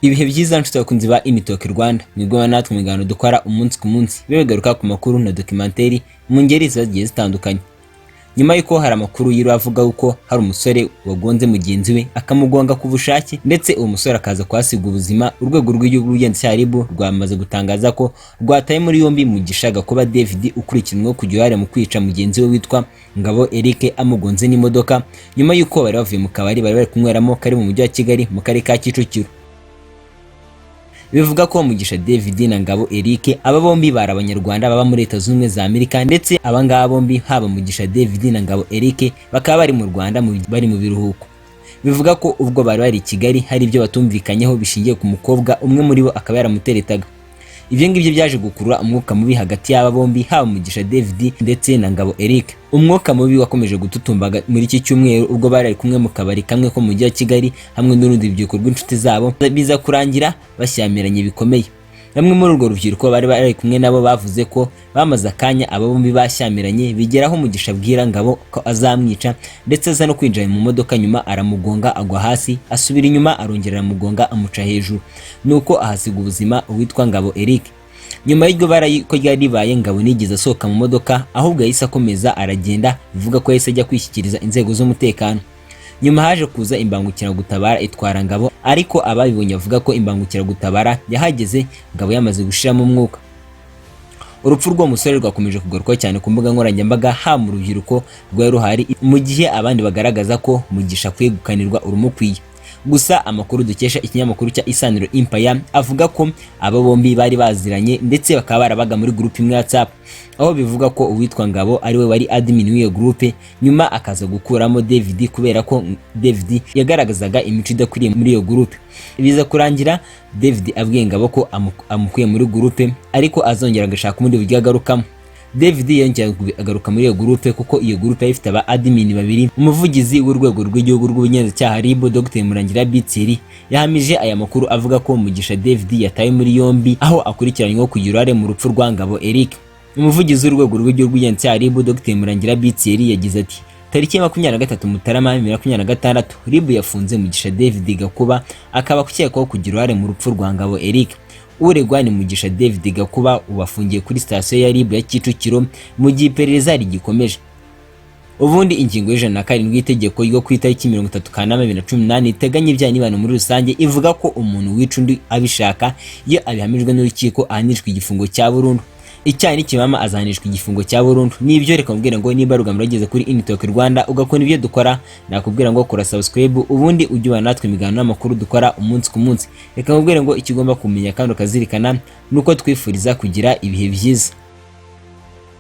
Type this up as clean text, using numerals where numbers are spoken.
Ibihe byiza nshuti bakunzi ba Talk Rwanda, mwigwa natwe migano dukora umunsi ku munsi begaruka ku makuru na documentary mu ngeri zagiye zitandukanye. Nyuma yuko hari amakuru yiro avuga uko hari umusore wagonze mugenzi we akamugonga ku bushake, ndetse uwo musore akaza kwasiga ubuzima, urwego rw'igihugu rw'Igenzacyaha rwamaze gutangaza ko rwataye muri yombi Mugisha Gakuba David ukurikiranweho kugira mu kwica mugenzi we witwa Ngabo Eric Amugonze n'imodoka, nyuma yuko bari bavuye mu kabari bari kunyweramo kari mu mujyi wa Kigali mu karere ka Kicukiro. Bivuga ko Mugisha David na Ngabo Eric aba bombi bari abanyarwanda baba muri Leta Zunze Ubumwe za Amerika, ndetse abangaba bombi haba Mugisha David na Ngabo Eric bakaba bari mu Rwanda bari mu biruhuko. Bivuga ko ubwo bari i Kigali hari ibyo batumvikanyeho bishingiye ku mukobwa umwe muri bo akaba yaramuteretaga. Ivyo ngivyo byaje gukurura umwuka mubi hagati y'aba bombi haba Mugisha David ndetse na Ngabo Eric. Umwuka mubi wakomeje gututumbaga muri iki cyumweru ubwo bari kumwe mu kabari kamwe ko mu mujyi wa Kigali hamwe n'urundi rubyiruko rw'inshuti zabo, biza kurangira bashyamiranye bikomeye. Bamwe muri urwo rubyiruko bari kumwe nabo bavuze ko bamaze akanya aba bombi bashyamiranye, bigeraho Mugisha abwira Ngabo ko azamwica, ndetse aza no kwinjira mu modoka, nyuma aramugonga agwa hasi, asubira inyuma arongera aramugonga amuca hejuru, nuko ahasiga ubuzima uwitwa Ngabo Eric. Nyuma y'iryo ko ryari ribaye, Ngabo nigeze asohoka mu modoka, ahubwo yahise akomeza aragenda, bivuga ko yahise ajya kwishyikiriza inzego z'umutekano. Nyuma haje kuza imbangukiragutabara itwara Ngabo, ariko ababibonye bavuga ko imbangukiragutabara yahageze Ngabo yamaze gushiramo umwuka. Urupfu rw'uwo musore rwakomeje kugaruka cyane ku mbuga nkoranyambaga ha mu rubyiruko rwari ruhari, mu gihe abandi bagaragaza ko Mugisha kwegukanirwa urumukwiye. Gusa amakuru dukesha ikinyamakuru cya Isaniro Empire avuga ko aba bombi bari baziranye, ndetse bakaba barabaga muri group imwe ya WhatsApp, aho bivuga ko uwitwa Ngabo ari we wari admin w'iyo group, nyuma akaza gukuramo David kubera ko David yagaragazaga imico idakwiriye muri iyo group. Biza kurangira David abwiye Ngabo ko amukuye muri group, ariko azongera agashaka umundi buryo agarukamo. David yongeye agaruka muri iyo groupe kuko iyo groupe ifite aba admin babiri. Umuvugizi w'urwego rw'igihugu rw'Ubugenzacyaha RIB Dr Murangira Bitsiri yahamije aya makuru avuga ko Mugisha David yataye muri yombi, aho akurikiranyweho kugira uruhare mu rupfu rwa Ngabo Eric. Umuvugizi w'urwego rw'igihugu rw'Ubugenzacyaha RIB Dr Murangira Bitsiri yagize ati: tariki ya 23 Mutarama 2026 RIB yafunze Mugisha David Gakuba, akaba akekwaho kugira uruhare mu rupfu rwa Ngabo Eric. Uregwa ni Mugisha David Gakuba, ubafungiye kuri sitasiyo ya RIB ya Kicukiro mu gihe iperereza rigikomeje. Ubundi ingingo y'107 y'itegeko ryo ku itariki 30 Kanama 2018 iteganya ibyaha n'ibano muri rusange ivuga ko umuntu wica undi abishaka iyo abihamijwe n'urukiko ahanishwa igifungo cya burundu. Icyaha n'ikimama azanishwa igifungo cya burundu. Nibyo reka mbwira ngo niba rugamura rageze kuri Talk Rwanda ugakora ibyo dukora, nakubwira ngo kora subscribe ubundi ujye ubana natwe imigano n'amakuru dukora umunsi ku munsi. Reka mbwira ngo ikigomba kumenya kandi ukazirikana nuko twifuriza kugira ibihe byiza.